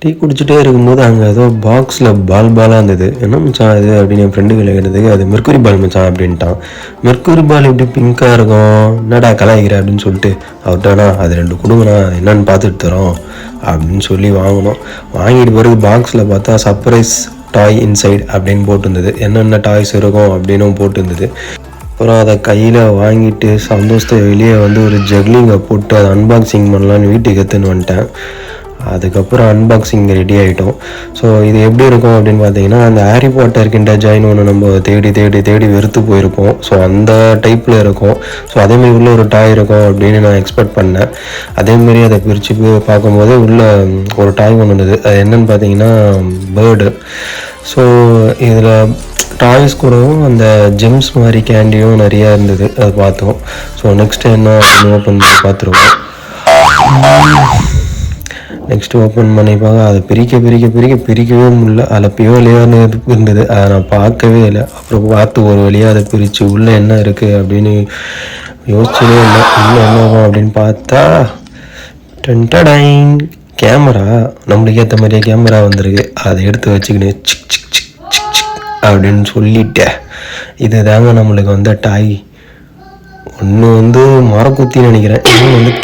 Tea குடிச்சிட்டே இருக்கும்போது அங்கே ஏதோ பாக்ஸில் பாலாக இருந்தது. என்ன மச்சான் இது அப்படின்னு என் ஃப்ரெண்டு கேட்டதுக்கு அது மெர்க்குரி பால் மச்சான் அப்படின்ட்டான். மெர்க்குரி பால் எப்படி பிங்காக இருக்கும், என்னடா கலாய்க்கிற அப்படின்னு சொல்லிட்டு அவர்கிட்டனா அது 2 கொடுங்கண்ணா என்னன்னு பார்த்துட்டு தரோம் அப்படின்னு சொல்லி வாங்கினோம். வாங்கிட்டு பிறகு பாக்ஸில் பார்த்தா சர்ப்ரைஸ் டாய் இன்சைட் அப்படின்னு போட்டிருந்தது. என்னென்ன டாய்ஸ் இருக்கும் அப்படின்னும் போட்டிருந்தது. அப்புறம் அதை கையில் வாங்கிட்டு சந்தோஷத்தை வெளியே வந்து ஒரு ஜக்லிங்கை போட்டு அதை அன்பாக்சிங் பண்ணலான்னு வீட்டுக்கு எடுத்துன்னு வந்துட்டேன். அதுக்கப்புறம் அன்பாக்சிங் ரெடி ஆகிட்டோம். ஸோ இது எப்படி இருக்கும் அப்படின்னு பார்த்தீங்கன்னா, அந்த ஹாரி பாட்டர் கிண்டர் ஜாய்னு ஒன்று நம்ம தேடி தேடி தேடி வெறுத்து போயிருப்போம். ஸோ அந்த டைப்பில் இருக்கும். ஸோ அதேமாரி உள்ள ஒரு டாய் இருக்கும் அப்படின்னு நான் எக்ஸ்பெக்ட் பண்ணேன். அதேமாரி அதை பிரித்து பார்க்கும்போது உள்ள ஒரு டாய் ஒன்று இருந்தது. அது என்னன்னு பார்த்தீங்கன்னா பேர்டு. ஸோ இதில் டாய்ஸ் கூடவும் அந்த ஜெம்ஸ் மாதிரி கேண்டியும் நிறையா இருந்தது. அது பார்த்தோம். ஸோ நெக்ஸ்ட்டு என்ன அப்படின்னு ஓப்பன் பண்ணி பார்த்துருவோம். நெக்ஸ்ட்டு ஓப்பன் பண்ணி பார்க்க அதை பிரிக்கவே முடியல. அதில் பியோலையான்னு இருந்தது. அதை நான் பார்க்கவே இல்லை. அப்புறம் பார்த்து ஒரு வழியாக அதை பிரித்து உள்ளே என்ன இருக்குது அப்படின்னு யோசிச்சதே இல்லை. உள்ளே என்ன இருக்கும் அப்படின்னு பார்த்தா டென்டடைன் கேமரா. நம்மளுக்கு ஏற்ற மாதிரியே கேமரா வந்திருக்கு. அதை எடுத்து வச்சுக்கிட்டு sick sick sick sick sick அப்படின்னு சொல்லிட்டேன். இது தாங்க நம்மளுக்கு டாய். ஒன்று மரக்குத்தின்னு நினைக்கிறேன். இன்னும்